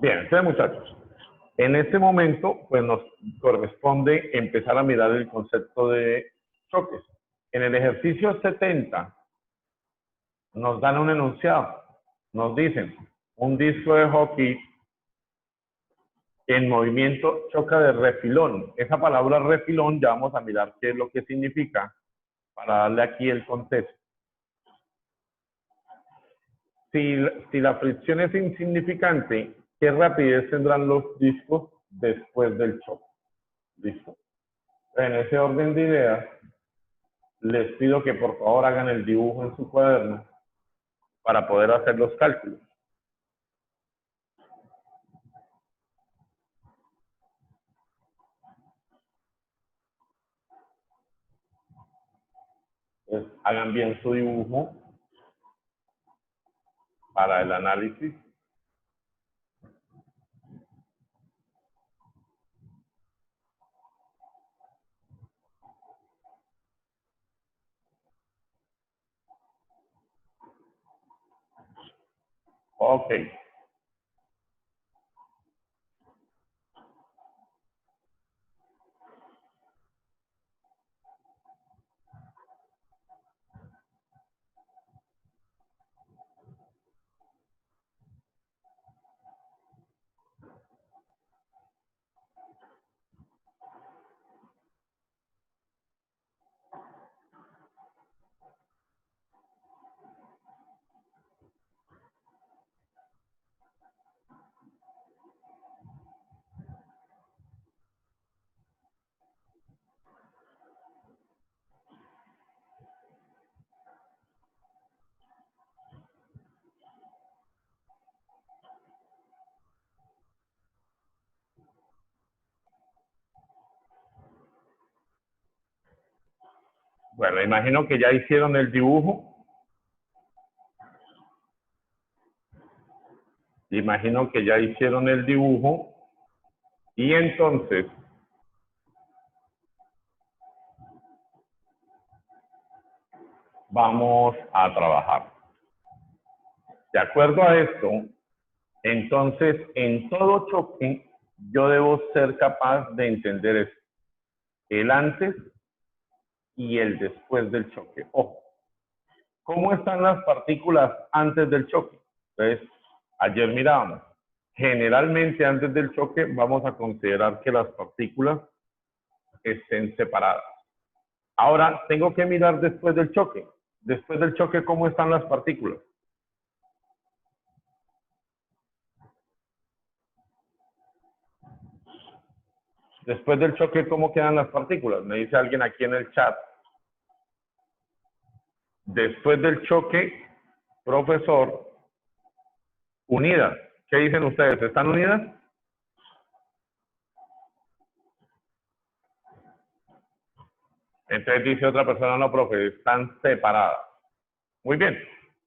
Bien, entonces muchachos, en este momento pues nos corresponde empezar a mirar el concepto de choques. En el ejercicio 70 nos dan un enunciado, nos dicen, un disco de hockey en movimiento choca de refilón. Esa palabra refilón ya vamos a mirar qué es lo que significa para darle aquí el contexto. Si la fricción es insignificante, ¿qué rapidez tendrán los discos después del choque? ¿Listo? En ese orden de ideas, les pido que por favor hagan el dibujo en su cuaderno para poder hacer los cálculos. Entonces, hagan bien su dibujo para el análisis. Ok. Bueno, imagino que ya hicieron el dibujo. Imagino que ya hicieron el dibujo. Y entonces, vamos a trabajar. De acuerdo a esto, entonces, en todo choque, yo debo ser capaz de entender esto. El antes y el después del choque. Ojo, ¿cómo están las partículas antes del choque? Entonces, ayer mirábamos. Generalmente antes del choque vamos a considerar que las partículas estén separadas. Ahora tengo que mirar después del choque. Después del choque, ¿cómo están las partículas? Después del choque, ¿cómo quedan las partículas? Me dice alguien aquí en el chat. Después del choque, profesor, unidas. ¿Qué dicen ustedes? ¿Están unidas? Entonces dice otra persona, no, profe, están separadas. Muy bien.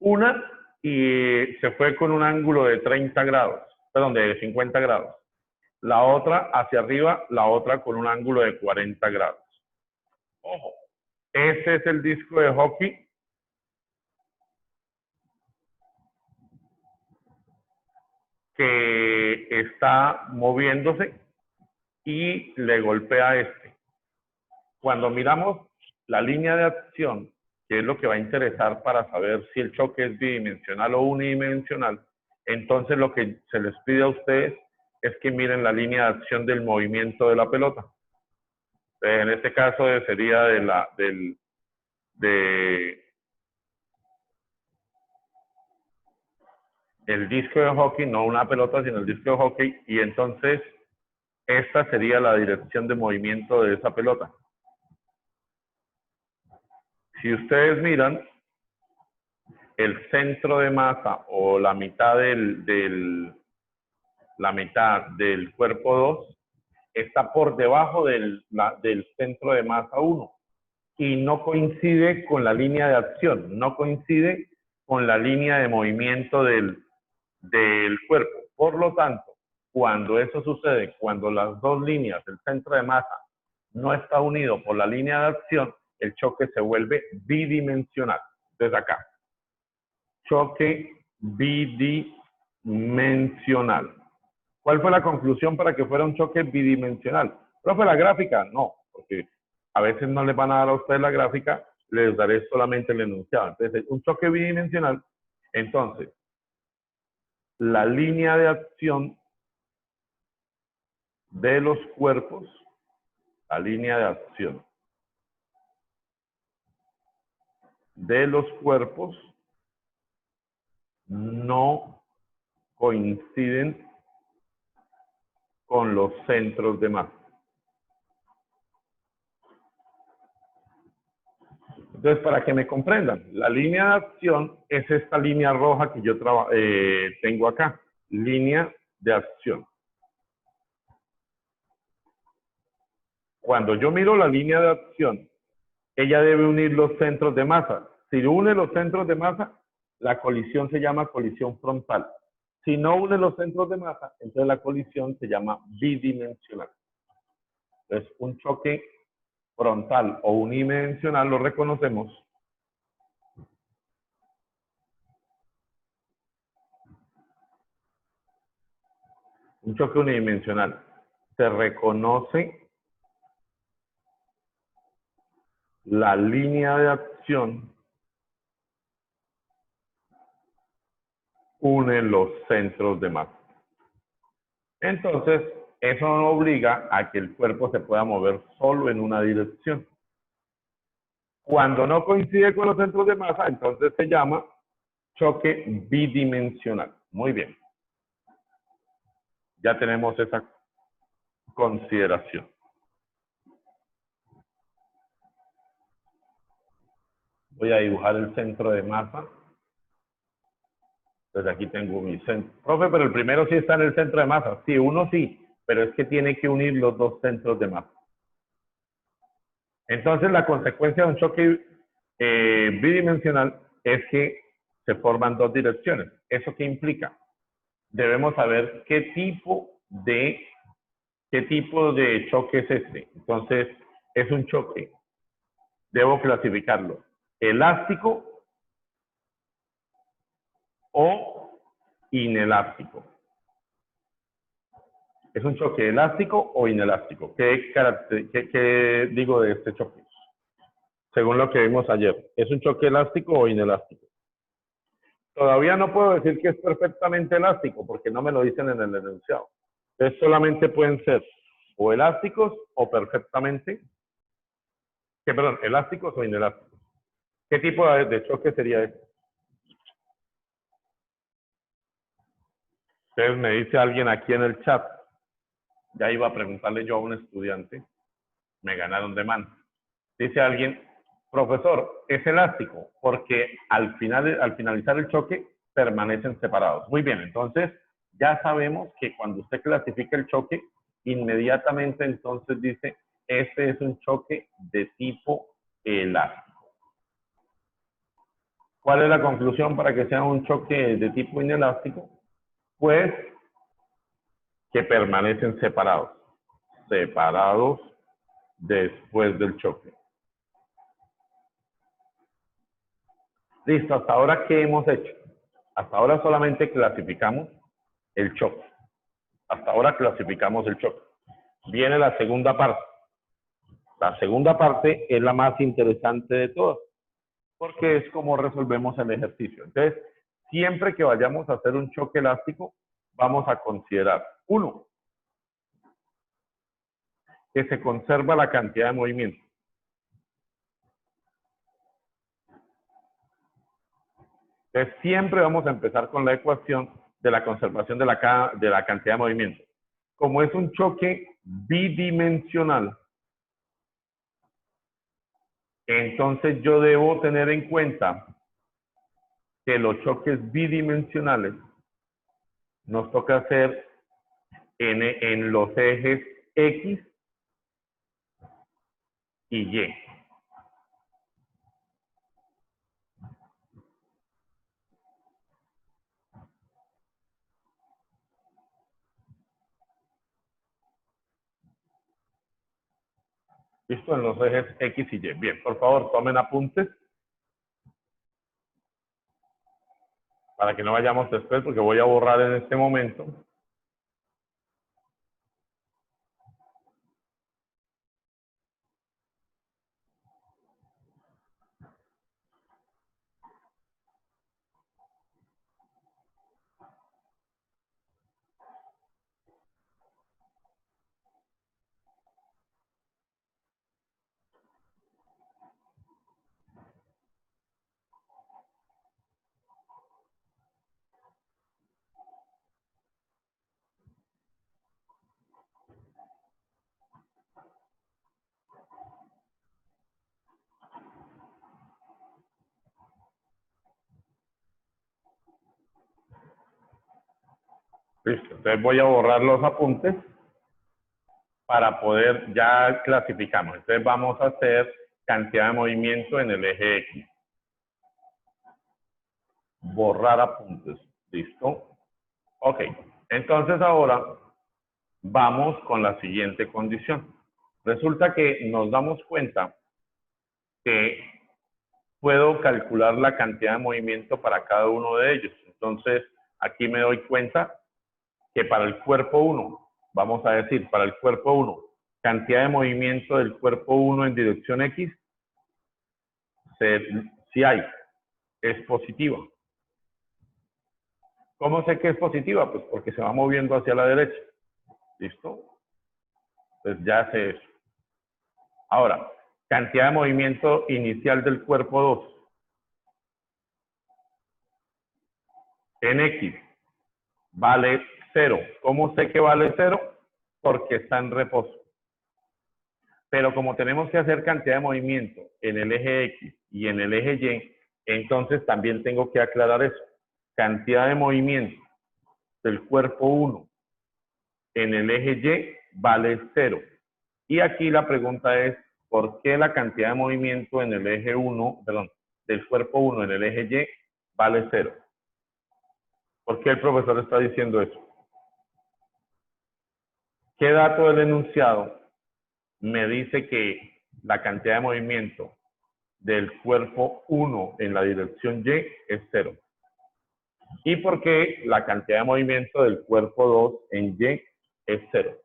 Una y se fue con un ángulo de 30 grados, perdón, de 50 grados. La otra hacia arriba, la otra con un ángulo de 40 grados. Ojo, ese es el disco de hockey que está moviéndose y le golpea a este. Cuando miramos la línea de acción, que es lo que va a interesar para saber si el choque es bidimensional o unidimensional, entonces lo que se les pide a ustedes es que miren la línea de acción del movimiento de la pelota. En este caso sería el disco de hockey, no una pelota, sino el disco de hockey, y entonces esta sería la dirección de movimiento de esa pelota. Si ustedes miran, el centro de masa o la mitad la mitad del cuerpo 2 está por debajo del centro de masa 1 y no coincide con la línea de acción, no coincide con la línea de movimiento del cuerpo. Por lo tanto, cuando eso sucede, cuando las dos líneas, el centro de masa, no está unido por la línea de acción, el choque se vuelve bidimensional. Desde acá. Choque bidimensional. ¿Cuál fue la conclusión para que fuera un choque bidimensional? Profe, la gráfica, no, porque a veces no les van a dar a ustedes la gráfica, les daré solamente el enunciado. Entonces, un choque bidimensional, entonces, la línea de acción de los cuerpos, la línea de acción de los cuerpos no coinciden con los centros de masa. Entonces, para que me comprendan, la línea de acción es esta línea roja que yo tengo acá, línea de acción. Cuando yo miro la línea de acción, ella debe unir los centros de masa. Si une los centros de masa, la colisión se llama colisión frontal. Si no une los centros de masa, entonces la colisión se llama bidimensional. Entonces, un choque frontal o unidimensional lo reconocemos un choque unidimensional. Se reconoce la línea de acción une los centros de masa. Entonces, eso no obliga a que el cuerpo se pueda mover solo en una dirección. Cuando no coincide con los centros de masa, entonces se llama choque bidimensional. Muy bien. Ya tenemos esa consideración. Voy a dibujar el centro de masa. Entonces aquí tengo mi centro. Profe, pero el primero sí está en el centro de masa. Sí, uno sí, pero es que tiene que unir los dos centros de masa. Entonces la consecuencia de un choque bidimensional es que se forman dos direcciones. ¿Eso qué implica? Debemos saber qué tipo de choque es este. Entonces, es un choque. Debo clasificarlo. Elástico o inelástico. ¿Es un choque elástico o inelástico? ¿Qué digo de este choque? Según lo que vimos ayer, ¿es un choque elástico o inelástico? Todavía no puedo decir que es perfectamente elástico porque no me lo dicen en el enunciado. Entonces solamente pueden ser o elásticos o perfectamente, elásticos o inelásticos. ¿Qué tipo de choque sería este? Entonces me dice alguien aquí en el chat, ya iba a preguntarle yo a un estudiante, me ganaron de mano. Dice alguien, profesor, es elástico porque al finalizar el choque permanecen separados. Muy bien, entonces ya sabemos que cuando usted clasifica el choque, inmediatamente entonces dice, este es un choque de tipo elástico. ¿Cuál es la conclusión para que sea un choque de tipo inelástico? Pues que permanecen separados después del choque. Listo, hasta ahora, ¿qué hemos hecho? Hasta ahora solamente clasificamos el choque. Hasta ahora clasificamos el choque. Viene la segunda parte. La segunda parte es la más interesante de todas, porque es como resolvemos el ejercicio. Entonces, siempre que vayamos a hacer un choque elástico, vamos a considerar, uno, que se conserva la cantidad de movimiento. Entonces, siempre vamos a empezar con la ecuación de la conservación de la cantidad de movimiento. Como es un choque bidimensional, entonces yo debo tener en cuenta que los choques bidimensionales nos toca hacer en los ejes X y Y. ¿Listo? En los ejes X y Y. Bien, por favor, tomen apuntes para que no vayamos después, porque voy a borrar en este momento. Listo. Entonces voy a borrar los apuntes para poder, ya clasificamos. Entonces vamos a hacer cantidad de movimiento en el eje X. Borrar apuntes. Listo. Ok. Entonces ahora vamos con la siguiente condición. Resulta que nos damos cuenta que puedo calcular la cantidad de movimiento para cada uno de ellos. Entonces, aquí me doy cuenta que para el cuerpo 1, vamos a decir, para el cuerpo 1, cantidad de movimiento del cuerpo 1 en dirección X, si hay, es positiva. ¿Cómo sé que es positiva? Pues porque se va moviendo hacia la derecha. ¿Listo? Pues ya sé eso. Ahora, cantidad de movimiento inicial del cuerpo 2. En X vale 0. ¿Cómo sé que vale 0? Porque está en reposo. Pero como tenemos que hacer cantidad de movimiento en el eje X y en el eje Y, entonces también tengo que aclarar eso. Cantidad de movimiento del cuerpo 1 en el eje Y vale 0. Y aquí la pregunta es, ¿por qué la cantidad de movimiento en el eje 1, perdón, del cuerpo 1 en el eje Y vale 0? ¿Por qué el profesor está diciendo eso? ¿Qué dato del enunciado me dice que la cantidad de movimiento del cuerpo 1 en la dirección Y es 0? ¿Y por qué la cantidad de movimiento del cuerpo 2 en Y es 0?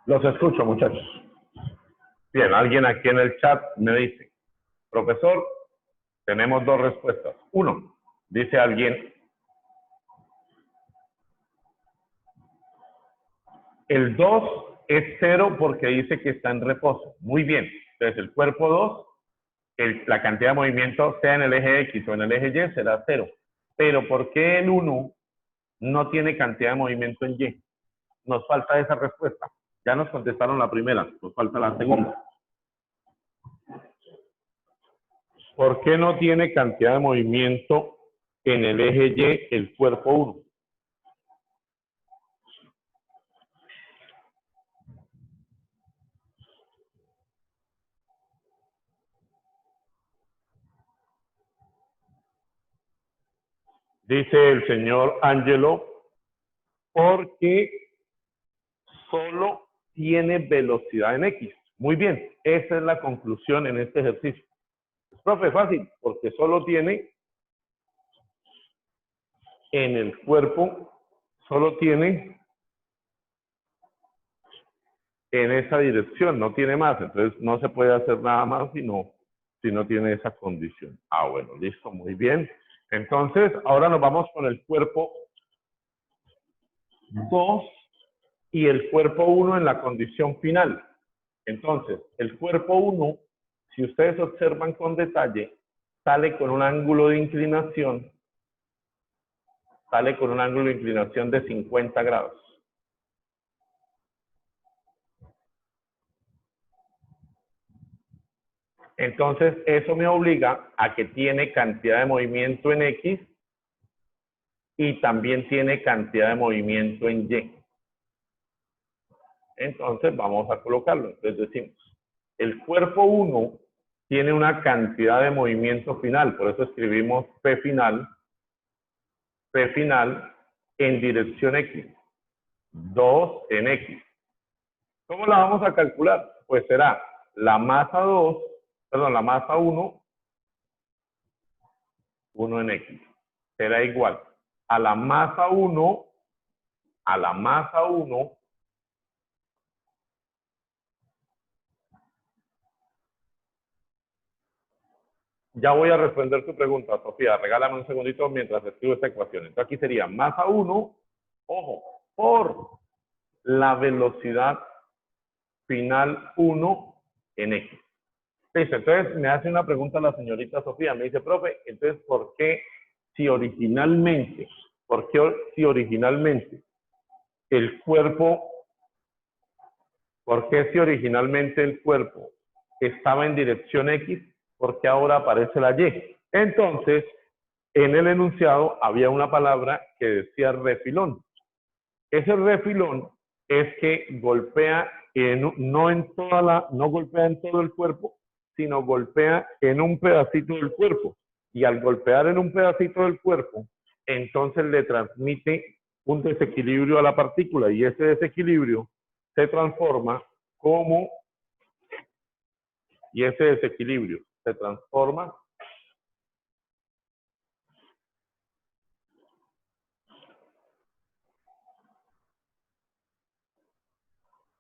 Los escucho, muchachos. Bien, alguien aquí en el chat me dice, profesor, tenemos dos respuestas. Uno, dice alguien, el 2 es 0 porque dice que está en reposo. Muy bien. Entonces, el cuerpo 2, la cantidad de movimiento, sea en el eje X o en el eje Y, será 0. Pero ¿por qué el 1 no tiene cantidad de movimiento en Y? Nos falta esa respuesta. Ya nos contestaron la primera, nos falta la segunda. ¿Por qué no tiene cantidad de movimiento en el eje Y el cuerpo 1? Dice el señor Angelo, porque solo tiene velocidad en X. Muy bien, esa es la conclusión en este ejercicio. Profe, fácil, porque solo tiene en el cuerpo, solo tiene en esa dirección, no tiene más. Entonces no se puede hacer nada más si no tiene esa condición. Ah, bueno, listo, muy bien. Entonces, ahora nos vamos con el cuerpo 2 y el cuerpo 1 en la condición final. Entonces, el cuerpo 1, si ustedes observan con detalle, sale con un ángulo de inclinación, de 50 grados. Entonces, eso me obliga a que tiene cantidad de movimiento en X y también tiene cantidad de movimiento en Y. Entonces, vamos a colocarlo. Entonces decimos, el cuerpo 1 tiene una cantidad de movimiento final, por eso escribimos P final en dirección X, 2 en X. ¿Cómo la vamos a calcular? Pues será la masa 1, 1 en X. Será igual a la masa 1, ya voy a responder tu pregunta, Sofía. Regálame un segundito mientras escribo esta ecuación. Entonces aquí sería masa 1, ojo, por la velocidad final 1 en X. Listo, entonces me hace una pregunta la señorita Sofía. Me dice, profe, entonces, ¿por qué si originalmente Porque si originalmente el cuerpo, ¿por qué si originalmente el cuerpo estaba en dirección X, por qué ahora aparece la Y? Entonces, en el enunciado había una palabra que decía refilón. Ese refilón es que golpea no golpea en todo el cuerpo, sino golpea en un pedacito del cuerpo. Y al golpear en un pedacito del cuerpo, entonces le transmite un desequilibrio a la partícula y ese desequilibrio se transforma como,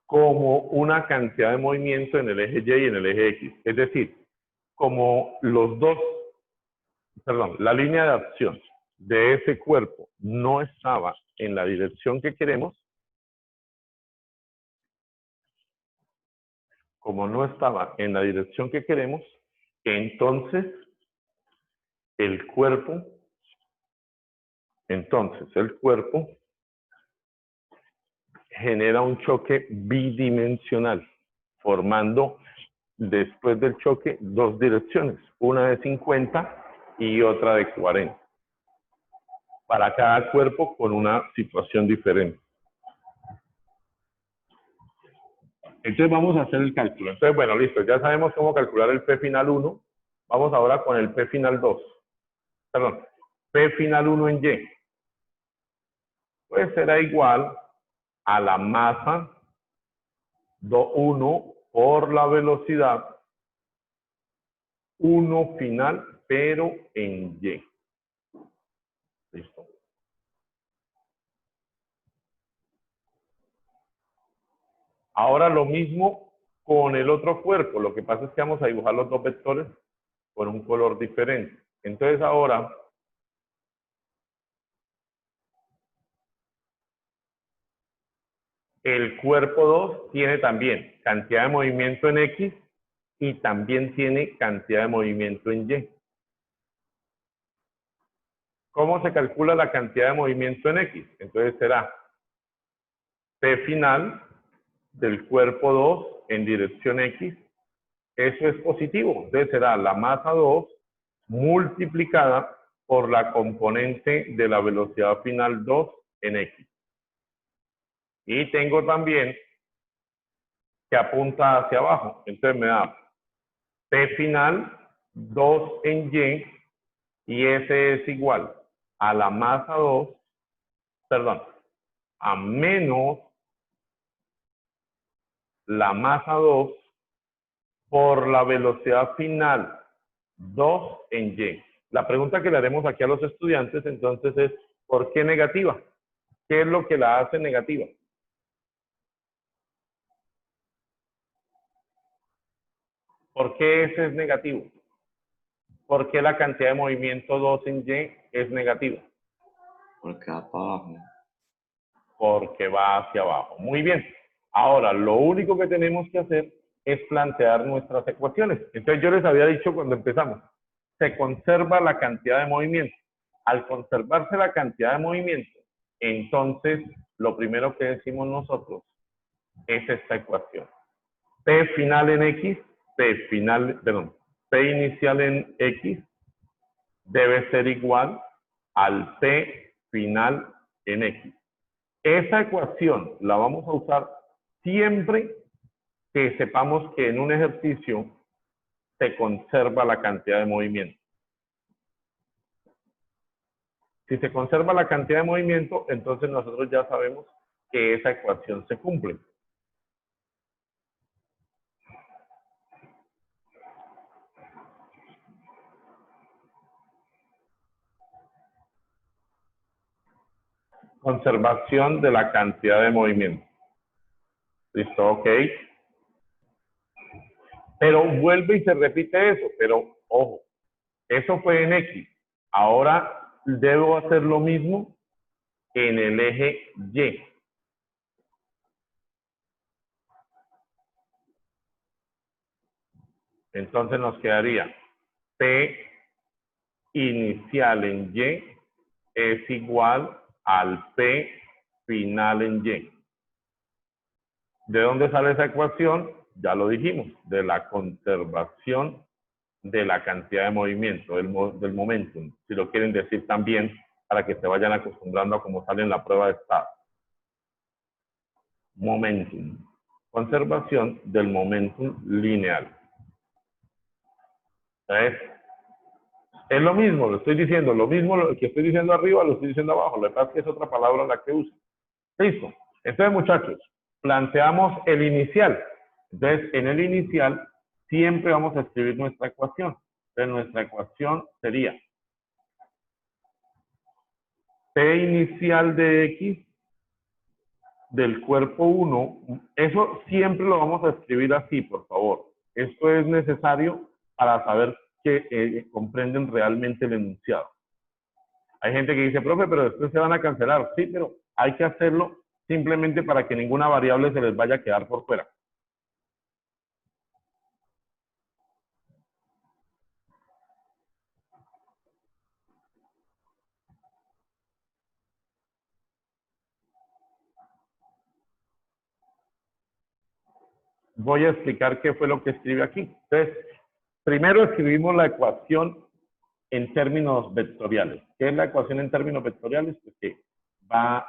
como una cantidad de movimiento en el eje Y y en el eje X. Es decir, como la línea de acción de ese cuerpo no estaba en la dirección que queremos, entonces el cuerpo genera un choque bidimensional, formando después del choque dos direcciones, una de 50 y otra de 40, para cada cuerpo con una situación diferente. Entonces vamos a hacer el cálculo. Entonces, bueno, listo, ya sabemos cómo calcular el P final 1. Vamos ahora con el P final 2. Perdón, P final 1 en Y. Pues será igual a la masa 1 por la velocidad 1 final, pero en Y. Listo. Ahora lo mismo con el otro cuerpo. Lo que pasa es que vamos a dibujar los dos vectores con un color diferente. Entonces ahora el cuerpo 2 tiene también cantidad de movimiento en X y también tiene cantidad de movimiento en Y. ¿Cómo se calcula la cantidad de movimiento en X? Entonces será P final del cuerpo 2 en dirección X. Eso es positivo. Entonces será la masa 2 multiplicada por la componente de la velocidad final 2 en X. Y tengo también que apunta hacia abajo. Entonces me da P final 2 en Y y ese es igual a la masa 2, perdón, a menos la masa 2 por la velocidad final 2 en Y. La pregunta que le haremos aquí a los estudiantes entonces es, ¿por qué negativa? ¿Qué es lo que la hace negativa? ¿Por qué ese es negativo? ¿Por qué la cantidad de movimiento 2 en Y es negativa? Porque va para abajo. Porque va hacia abajo. Muy bien. Ahora, lo único que tenemos que hacer es plantear nuestras ecuaciones. Entonces, yo les había dicho cuando empezamos, se conserva la cantidad de movimiento. Al conservarse la cantidad de movimiento, entonces, lo primero que decimos nosotros es esta ecuación. P final en X, P inicial en X debe ser igual al P final en X. Esa ecuación la vamos a usar siempre que sepamos que en un ejercicio se conserva la cantidad de movimiento. Si se conserva la cantidad de movimiento, entonces nosotros ya sabemos que esa ecuación se cumple. Conservación de la cantidad de movimiento. ¿Listo? Ok. Pero vuelve y se repite eso, pero ojo, eso fue en X. Ahora debo hacer lo mismo en el eje Y. Entonces nos quedaría P inicial en Y es igual al P final en Y. ¿De dónde sale esa ecuación? Ya lo dijimos, de la conservación de la cantidad de movimiento, del momentum, si lo quieren decir también, para que se vayan acostumbrando a cómo sale en la prueba de estado. Momentum. Conservación del momentum lineal. Es lo mismo, lo estoy diciendo, lo mismo que estoy diciendo arriba, lo estoy diciendo abajo. Lo que pasa es que es otra palabra la que uso. Listo. Entonces, muchachos, planteamos el inicial. Entonces, en el inicial, siempre vamos a escribir nuestra ecuación. Entonces, nuestra ecuación sería P inicial de X del cuerpo 1. Eso siempre lo vamos a escribir así, por favor. Esto es necesario para saber que comprenden realmente el enunciado. Hay gente que dice, profe, pero después se van a cancelar. Sí, pero hay que hacerlo simplemente para que ninguna variable se les vaya a quedar por fuera. Voy a explicar qué fue lo que escribí aquí. Entonces, primero escribimos la ecuación en términos vectoriales. ¿Qué es la ecuación en términos vectoriales? Pues que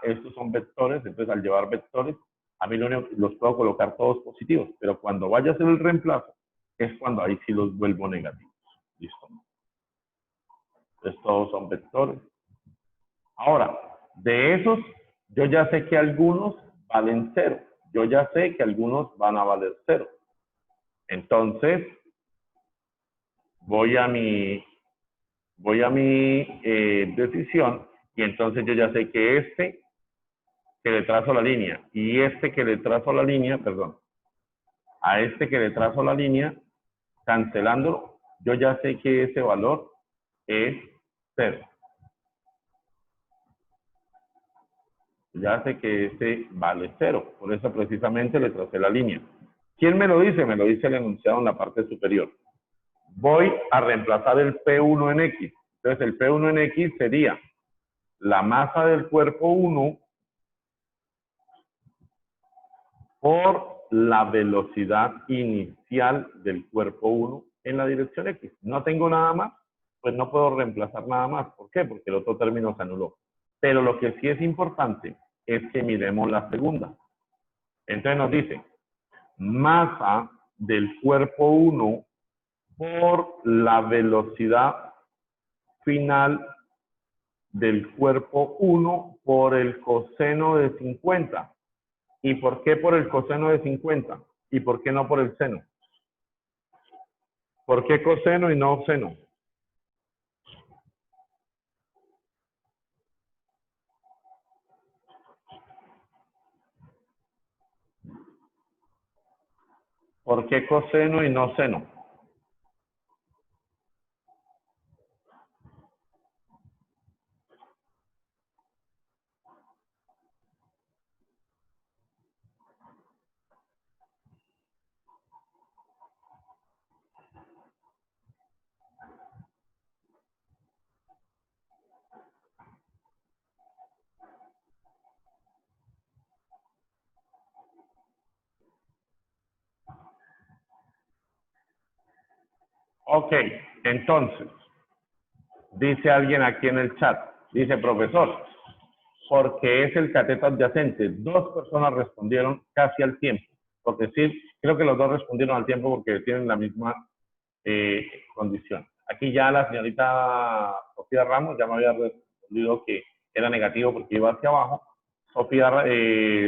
estos son vectores, entonces al llevar vectores, a mí los puedo colocar todos positivos, pero cuando vaya a hacer el reemplazo, es cuando ahí sí los vuelvo negativos. ¿Listo? Entonces todos son vectores. Ahora, de esos, yo ya sé que algunos valen 0. Yo ya sé que algunos van a valer 0. Entonces, voy a mi decisión y entonces yo ya sé que este que le trazo la línea y este que le trazo la línea, perdón, a este que le trazo la línea, cancelándolo, yo ya sé que ese valor es 0. Ya sé que este vale 0, por eso precisamente le tracé la línea. ¿Quién me lo dice? Me lo dice el enunciado en la parte superior. Voy a reemplazar el P1 en X. Entonces el P1 en X sería la masa del cuerpo 1 por la velocidad inicial del cuerpo 1 en la dirección X. No tengo nada más, pues no puedo reemplazar nada más. ¿Por qué? Porque el otro término se anuló. Pero lo que sí es importante es que miremos la segunda. Entonces nos dice, masa del cuerpo 1 por la velocidad final del cuerpo 1 por el coseno de 50. ¿Y por qué por el coseno de 50? ¿Y por qué no por el seno? ¿Por qué coseno y no seno? ¿Por qué coseno y no seno? Ok, entonces, dice alguien aquí en el chat, dice profesor, porque es el cateto adyacente. 2 personas respondieron casi al tiempo. Porque sí, creo que los 2 respondieron al tiempo porque tienen la misma condición. Aquí ya la señorita Sofía Ramos ya me había respondido que era negativo porque iba hacia abajo. Sofía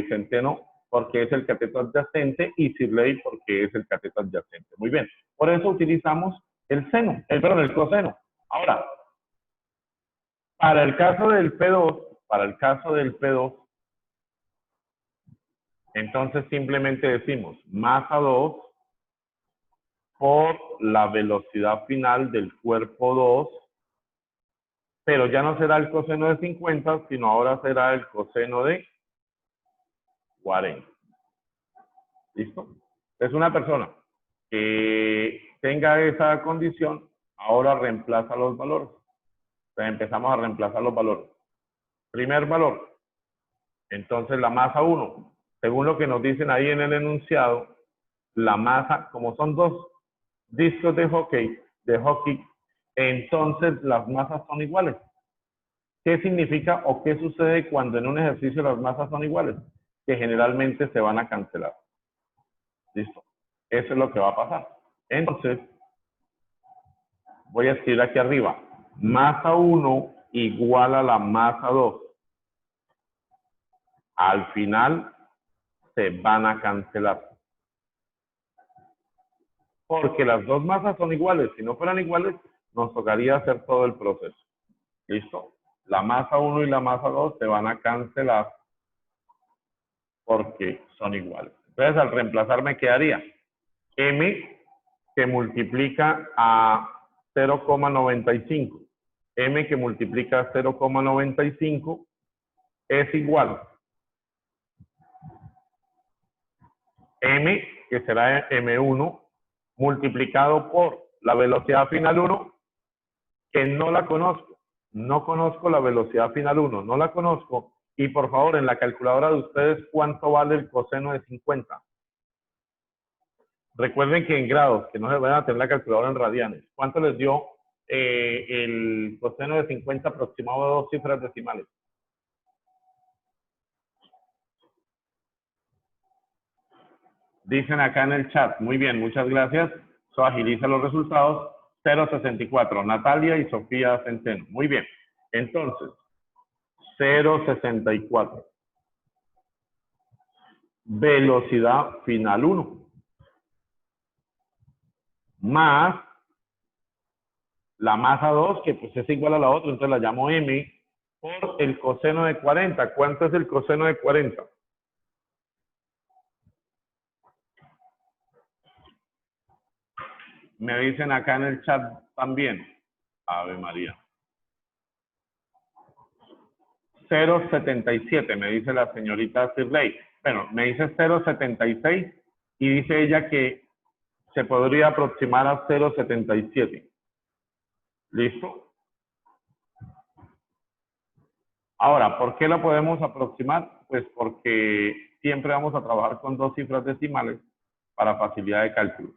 Centeno porque es el cateto adyacente y Sirley porque es el cateto adyacente. Muy bien. Por eso utilizamos el seno, el coseno. Ahora, para el caso del P2, entonces simplemente decimos masa 2 por la velocidad final del cuerpo 2, pero ya no será el coseno de 50, sino ahora será el coseno de 40. ¿Listo? Es una persona que tenga esa condición, ahora reemplaza los valores. Entonces empezamos a reemplazar los valores. Primer valor. Entonces la masa 1, según lo que nos dicen ahí en el enunciado, la masa, como son dos discos de hockey, entonces las masas son iguales. ¿Qué significa o qué sucede cuando en un ejercicio las masas son iguales? Que generalmente se van a cancelar. ¿Listo? Eso es lo que va a pasar. Entonces, voy a escribir aquí arriba, masa 1 igual a la masa 2. Al final se van a cancelar. Porque las dos masas son iguales. Si no fueran iguales, nos tocaría hacer todo el proceso. ¿Listo? La masa 1 y la masa 2 se van a cancelar porque son iguales. Entonces, al reemplazar me quedaría m que multiplica a 0,95. M que multiplica a 0,95 es igual M, que será M1, multiplicado por la velocidad final 1, que no la conozco. No conozco la velocidad final 1, no la conozco. Y por favor, en la calculadora de ustedes, ¿cuánto vale el coseno de 50? Recuerden que en grados, que no se vayan a tener la calculadora en radianes. ¿Cuánto les dio el coseno de 50 aproximado a 2 cifras decimales? Dicen acá en el chat. Muy bien, muchas gracias. Eso agiliza los resultados. 0,64. Natalia y Sofía Centeno. Muy bien. Entonces, 0,64. Velocidad final 1. Más la masa 2, que pues es igual a la otra, entonces la llamo m, por el coseno de 40. ¿Cuánto es el coseno de 40? Me dicen acá en el chat también. Ave María. 0,77, me dice la señorita Sirley. Bueno, me dice 0,76 y dice ella que se podría aproximar a 0,77. ¿Listo? Ahora, ¿por qué lo podemos aproximar? Pues porque siempre vamos a trabajar con dos cifras decimales para facilidad de cálculos.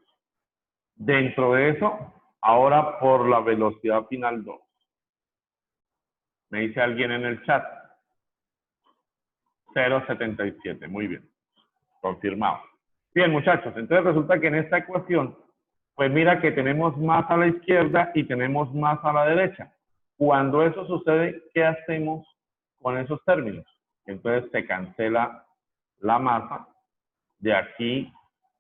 Dentro de eso, ahora por la velocidad final 2. Me dice alguien en el chat. 0,77. Muy bien. Confirmado. Bien, muchachos. Entonces resulta que en esta ecuación, pues mira que tenemos más a la izquierda y tenemos más a la derecha. Cuando eso sucede, ¿qué hacemos con esos términos? Entonces se cancela la masa de aquí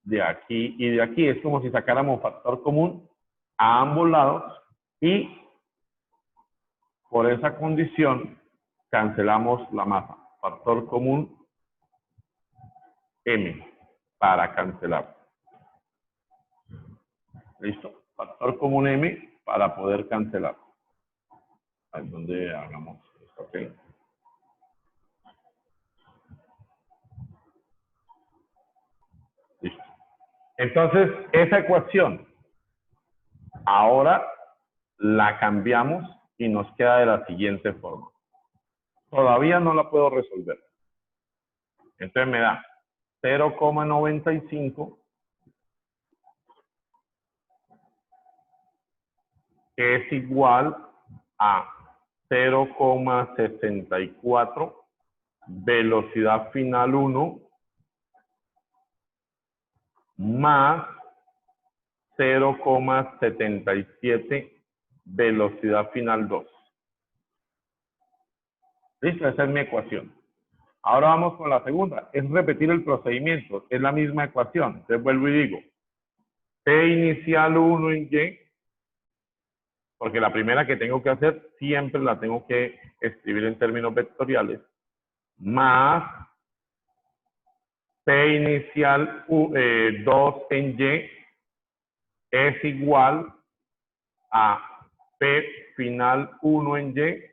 y de aquí. Es como si sacáramos factor común a ambos lados y por esa condición cancelamos la masa. Factor común M para cancelar. ¿Listo? Factor común M para poder cancelar. Ahí es donde hagamos esto, ¿ok? Listo. Entonces, esa ecuación ahora la cambiamos y nos queda de la siguiente forma. Todavía no la puedo resolver. Entonces me da 0,95 que es igual a 0,64 velocidad final 1 más 0,77 velocidad final 2. Listo, esa es mi ecuación. Ahora vamos con la segunda. Es repetir el procedimiento. Es la misma ecuación. Entonces vuelvo y digo. P inicial 1 en Y. Porque la primera que tengo que hacer siempre la tengo que escribir en términos vectoriales. Más P inicial 2 en Y es igual a P final 1 en Y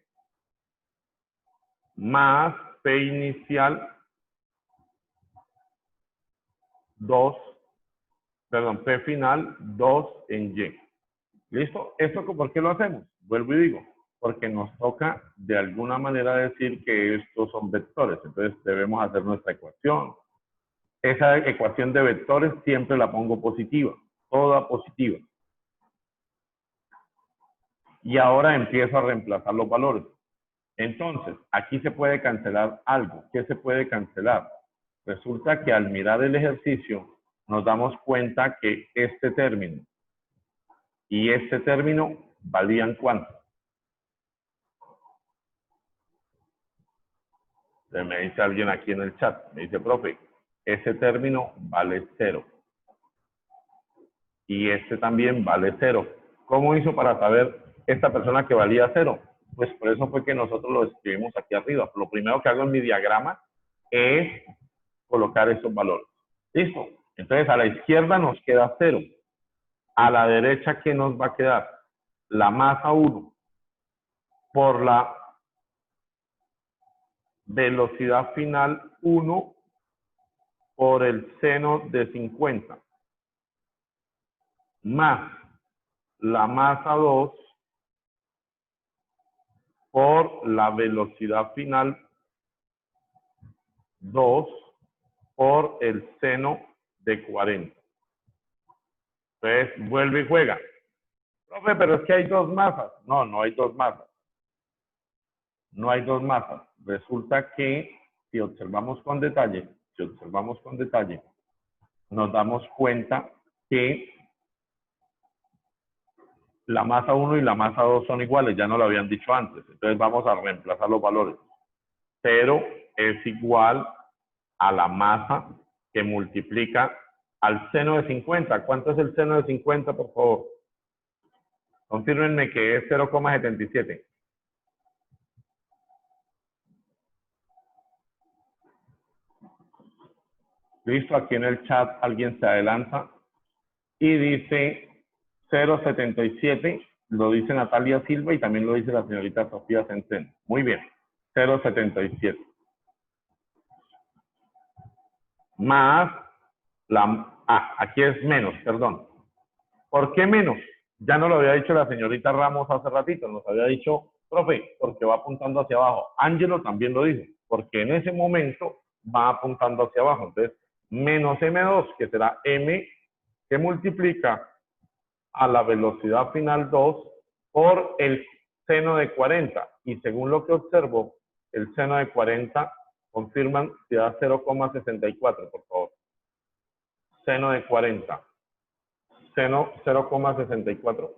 más P inicial 2, perdón, P final 2 en Y. ¿Listo? ¿Esto por qué lo hacemos? Vuelvo y digo, porque nos toca de alguna manera decir que estos son vectores. Entonces debemos hacer nuestra ecuación. Esa ecuación de vectores siempre la pongo positiva, toda positiva. Y ahora empiezo a reemplazar los valores. Entonces, aquí se puede cancelar algo. ¿Qué se puede cancelar? Resulta que al mirar el ejercicio nos damos cuenta que este término y este término valían ¿cuánto? Me dice alguien aquí en el chat, me dice, profe, ese término vale 0. Y este también vale 0. ¿Cómo hizo para saber esta persona que valía 0? Pues por eso fue que nosotros lo escribimos aquí arriba. Lo primero que hago en mi diagrama es colocar esos valores. ¿Listo? Entonces a la izquierda nos queda 0. A la derecha, ¿qué nos va a quedar? La masa 1 por la velocidad final 1 por el seno de 50 más la masa 2 por la velocidad final 2 por el seno de 40. Entonces, vuelve y juega. Profe, pero es que hay dos masas. No, no hay dos masas. No hay dos masas. Resulta que si observamos con detalle, nos damos cuenta que la masa 1 y la masa 2 son iguales, ya no lo habían dicho antes. Entonces vamos a reemplazar los valores. 0 es igual a la masa que multiplica al seno de 50. ¿Cuánto es el seno de 50, por favor? Confírmenme que es 0,77. Listo, aquí en el chat alguien se adelanta y dice 0,77, lo dice Natalia Silva y también lo dice la señorita Sofía Centeno. Muy bien, 0,77. Más aquí es menos, perdón. ¿Por qué menos? Ya no lo había dicho la señorita Ramos hace ratito, nos había dicho, profe, porque va apuntando hacia abajo. Ángelo también lo dijo, porque en ese momento va apuntando hacia abajo. Entonces, menos M2, que será M, que multiplica a la velocidad final 2 por el seno de 40. Y según lo que observo, el seno de 40, confirman, si da 0,64, por favor. Seno de 40. Seno 0,64.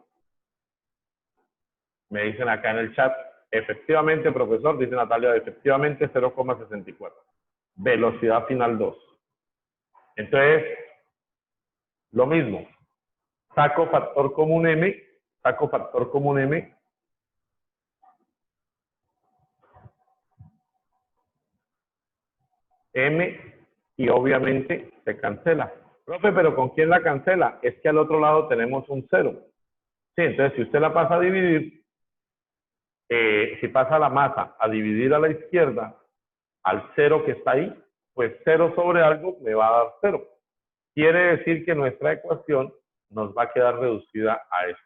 Me dicen acá en el chat, efectivamente, profesor, dice Natalia, efectivamente 0,64. Velocidad final 2. Entonces, lo mismo. Saco factor común M, M, y obviamente se cancela. Profe, pero ¿con quién la cancela? Es que al otro lado tenemos un 0. Sí, entonces si usted la pasa a dividir, si pasa la masa a dividir a la izquierda, al 0 que está ahí, pues 0 sobre algo me va a dar 0. Quiere decir que nuestra ecuación nos va a quedar reducida a esto.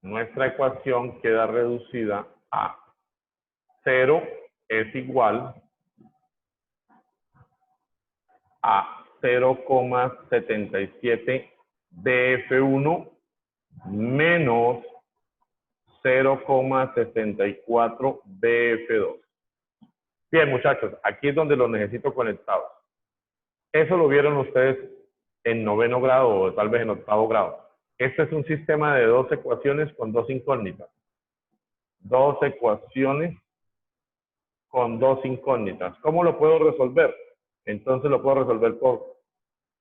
Nuestra ecuación queda reducida a 0 es igual a 0,77 BF1 menos 0,64 BF2. Bien, muchachos, aquí es donde lo necesito conectados. Eso lo vieron ustedes en 9º grado o tal vez en 8º grado. Este es un sistema de dos ecuaciones con dos incógnitas. Dos ecuaciones con dos incógnitas. ¿Cómo lo puedo resolver? Entonces lo puedo resolver por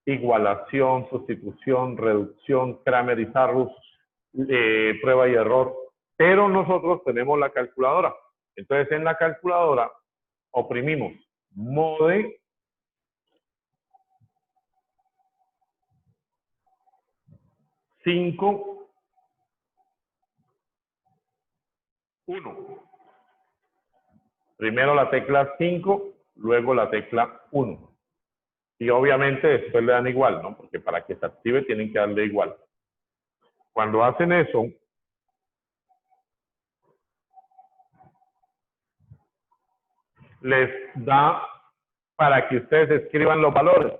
igualación, sustitución, reducción, Kramer y Sarrus, prueba y error. Pero nosotros tenemos la calculadora. Entonces en la calculadora oprimimos mode 5, 1. Primero la tecla 5, luego la tecla 1. Y obviamente después le dan igual, ¿no? Porque para que se active tienen que darle igual. Cuando hacen eso, les da para que ustedes escriban los valores.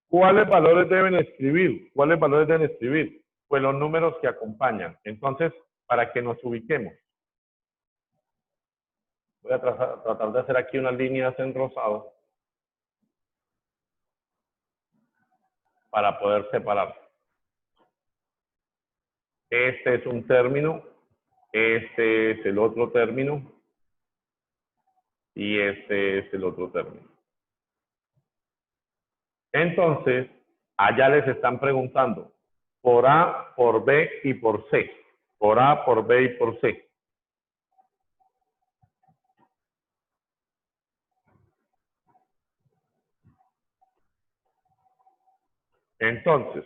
¿Cuáles valores deben escribir? ¿Cuáles valores deben escribir? Pues los números que acompañan. Entonces, para que nos ubiquemos. Voy a tratar de hacer aquí unas líneas en rosado para poder separar. Este es un término, este es el otro término y este es el otro término. Entonces, allá les están preguntando por A, por B y por C. Por A, por B y por C. Entonces,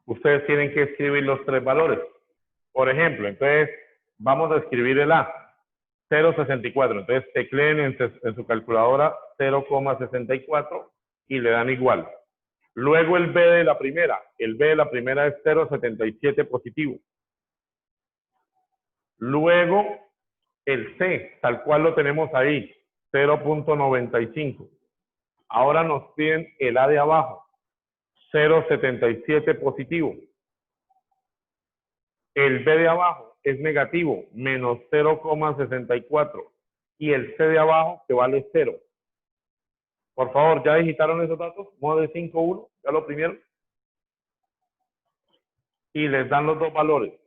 ustedes tienen que escribir los tres valores. Por ejemplo, entonces, vamos a escribir el A, 0,64. Entonces, tecleen en su calculadora 0,64 y le dan igual. Luego el B de la primera. El B de la primera es 0,77 positivo. Luego el C, tal cual lo tenemos ahí, 0,95. Ahora nos piden el A de abajo, 0,77 positivo. El B de abajo es negativo, menos 0,64. Y el C de abajo, que vale 0. Por favor, ¿ya digitaron esos datos? Modo de 5,1, ya lo oprimieron. Y les dan los dos valores.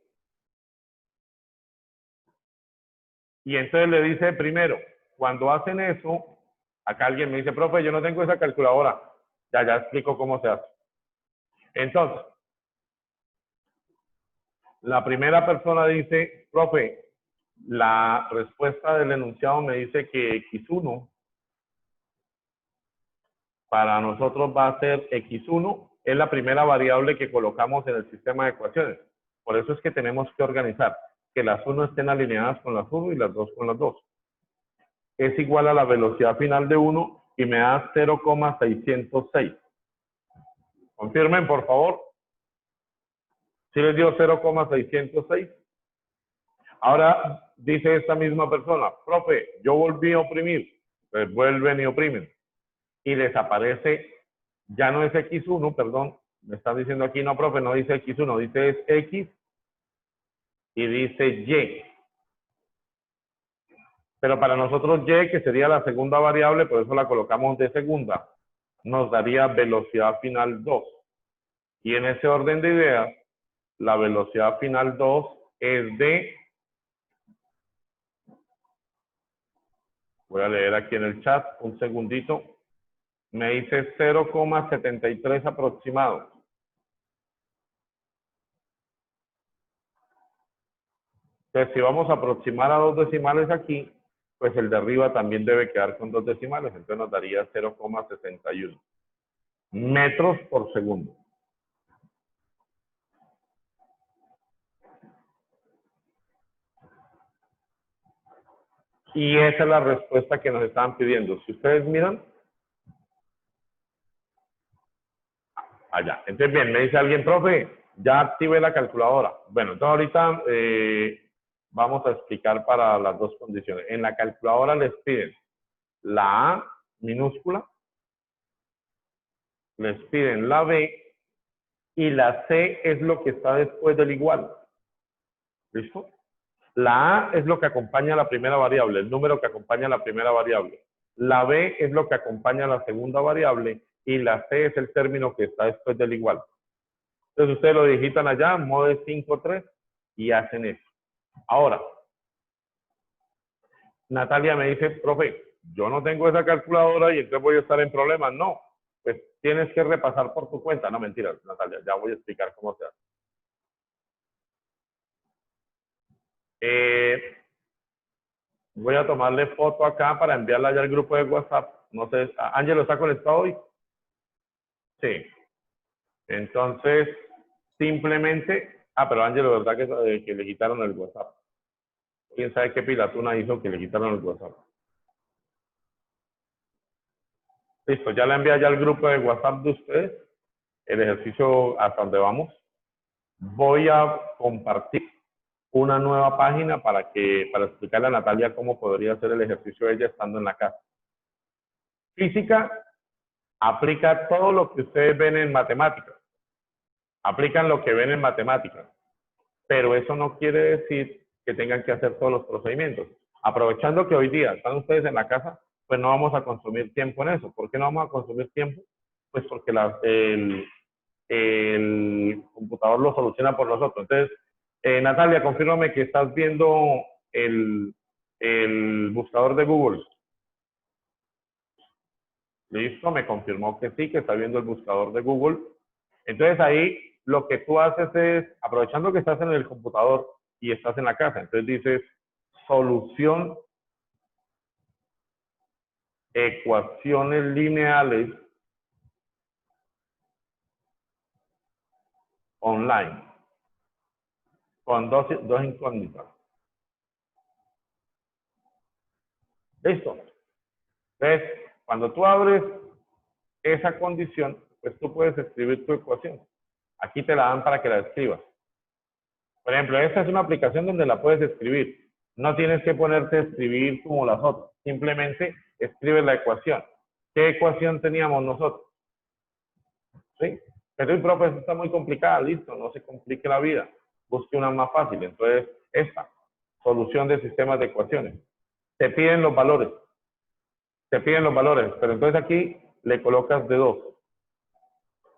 Y entonces le dice primero, cuando hacen eso, acá alguien me dice, profe, yo no tengo esa calculadora. Ya explico cómo se hace. Entonces, la primera persona dice, profe, la respuesta del enunciado me dice que X1 para nosotros va a ser X1, es la primera variable que colocamos en el sistema de ecuaciones. Por eso es que tenemos que organizar que las 1 estén alineadas con las 1 y las 2 con las 2. Es igual a la velocidad final de 1 y me da 0,606. Confirmen, por favor. ¿Sí les dio 0,606? Ahora dice esta misma persona, profe, yo volví a oprimir. Pues vuelven y oprimen. Y les aparece, ya no es X1, perdón, me están diciendo aquí, no, profe, no dice X1, dice es X y dice Y. Pero para nosotros Y, que sería la segunda variable, por eso la colocamos de segunda, nos daría velocidad final 2. Y en ese orden de ideas, la velocidad final 2 es de, voy a leer aquí en el chat, un segundito, me dice 0,73 aproximado. Entonces, si vamos a aproximar a 2 decimales aquí, pues el de arriba también debe quedar con 2 decimales, entonces nos daría 0,61 metros por segundo. Y esa es la respuesta que nos estaban pidiendo. Si ustedes miran, allá. Entonces, bien, me dice alguien, profe, ya activé la calculadora. Bueno, entonces ahorita vamos a explicar para las dos condiciones. En la calculadora les piden la A minúscula, les piden la B y la C es lo que está después del igual. ¿Listo? La A es lo que acompaña a la primera variable, el número que acompaña a la primera variable. La B es lo que acompaña a la segunda variable y la C es el término que está después del igual. Entonces ustedes lo digitan allá, mode 5.3 y hacen eso. Ahora, Natalia me dice, profe, yo no tengo esa calculadora y entonces voy a estar en problemas. No, pues tienes que repasar por tu cuenta. No, mentiras, Natalia, ya voy a explicar cómo se hace. Voy a tomarle foto acá para enviarla ya al grupo de WhatsApp. No sé, ¿Ángelo está conectado hoy? Sí. Entonces, simplemente, pero Ángelo, ¿verdad que le quitaron el WhatsApp? quién sabe qué pilatuna hizo que le quitaron el WhatsApp. Listo, ya le envié ya al grupo de WhatsApp de ustedes el ejercicio hasta donde vamos. Voy a compartir una nueva página para explicarle a Natalia cómo podría hacer el ejercicio ella estando en la casa. Física aplica todo lo que ustedes ven en matemáticas. Aplican lo que ven en matemáticas. Pero eso no quiere decir que tengan que hacer todos los procedimientos. Aprovechando que hoy día están ustedes en la casa, pues no vamos a consumir tiempo en eso. ¿Por qué no vamos a consumir tiempo? Pues porque el computador lo soluciona por nosotros. Entonces, Natalia, confírmame que estás viendo el buscador de Google. Listo, me confirmó que sí, que está viendo el buscador de Google. Entonces ahí lo que tú haces es, aprovechando que estás en el computador y estás en la casa, entonces dices solución ecuaciones lineales online con dos incógnitas. Listo. Entonces, cuando tú abres esa condición, pues tú puedes escribir tu ecuación. Aquí te la dan para que la escribas. Por ejemplo, esta es una aplicación donde la puedes escribir. No tienes que ponerte a escribir como las otras. Simplemente escribes la ecuación. ¿Qué ecuación teníamos nosotros? ¿Sí? Pero, profe, está muy complicada. Listo, no se complique la vida. Busque una más fácil. Entonces, esta, solución de sistemas de ecuaciones. Te piden los valores. Te piden los valores, pero entonces aquí le colocas de 2.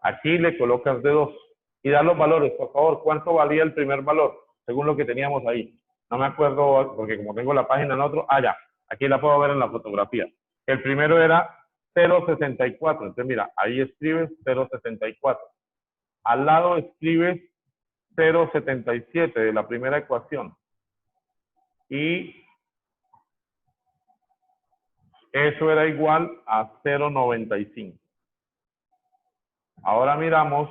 Aquí le colocas de 2. Y da los valores, por favor. ¿Cuánto valía el primer valor? Según lo que teníamos ahí. No me acuerdo, porque como tengo la página en otro, ya. Aquí la puedo ver en la fotografía. El primero era 0.64. Entonces, mira, ahí escribes 0.64. Al lado escribes 0.77 de la primera ecuación. Y eso era igual a 0.95. Ahora miramos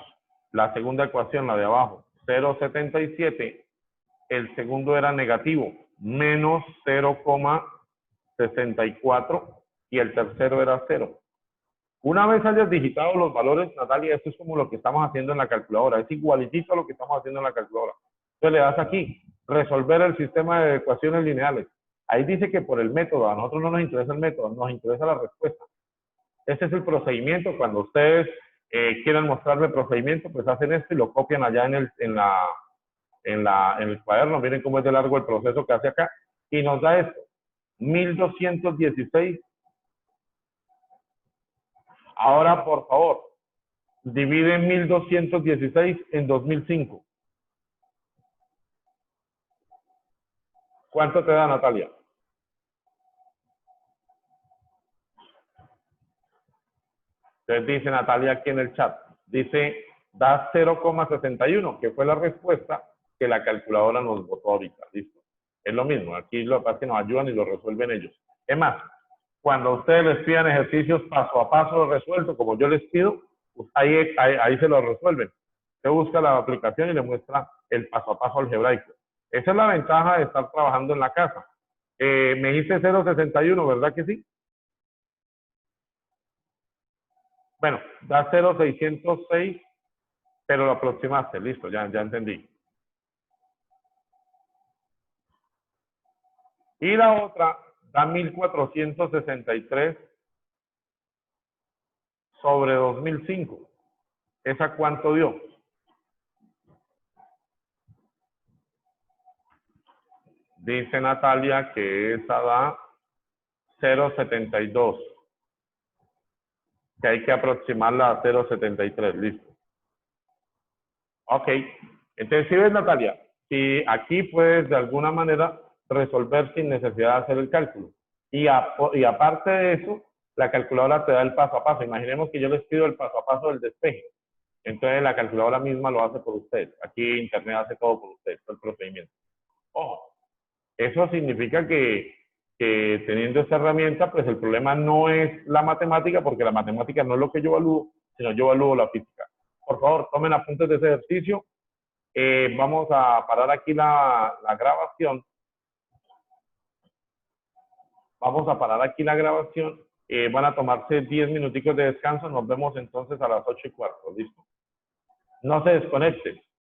la segunda ecuación, la de abajo. 0.77. El segundo era negativo, menos 0.64. Y el tercero era 0. Una vez hayas digitado los valores, Natalia, esto es como lo que estamos haciendo en la calculadora. Es igualitito a lo que estamos haciendo en la calculadora. Entonces le das aquí, resolver el sistema de ecuaciones lineales. Ahí dice que por el método, a nosotros no nos interesa el método, nos interesa la respuesta. Ese es el procedimiento. Cuando ustedes quieran mostrarme el procedimiento, pues hacen esto y lo copian allá en el cuaderno. Miren cómo es de largo el proceso que hace acá. Y nos da esto, 1216. Ahora, por favor, divide 1216 en 2005. ¿Cuánto te da, Natalia? Entonces dice Natalia aquí en el chat, dice, da 0,61, que fue la respuesta que la calculadora nos botó ahorita. Listo. Es lo mismo, aquí lo que pasa es que nos ayudan y lo resuelven ellos. Es más, cuando ustedes les pidan ejercicios paso a paso resueltos, como yo les pido, pues ahí se lo resuelven. Usted busca la aplicación y le muestra el paso a paso algebraico. Esa es la ventaja de estar trabajando en la casa. Me dice 0,61, ¿verdad que sí? Bueno, da 0,606, pero lo aproximaste. Listo, ya entendí. Y la otra da 1463 sobre 2005. ¿Esa cuánto dio? Dice Natalia que esa da 0,72. Que hay que aproximarla a 0,73. Listo. Ok. Entonces, si ves, Natalia, si aquí puedes de alguna manera resolver sin necesidad de hacer el cálculo. Y aparte de eso, la calculadora te da el paso a paso. Imaginemos que yo les pido el paso a paso del despeje. Entonces, la calculadora misma lo hace por usted. Aquí Internet hace todo por usted, todo el procedimiento. Ojo, eso significa que teniendo esta herramienta, pues el problema no es la matemática, porque la matemática no es lo que yo evalúo, sino yo evalúo la física. Por favor, tomen apuntes de ese ejercicio. Vamos a parar aquí la grabación Vamos a parar aquí la grabación. Van a tomarse 10 minuticos de descanso. Nos vemos entonces a las 8:15. Listo. No se desconecte.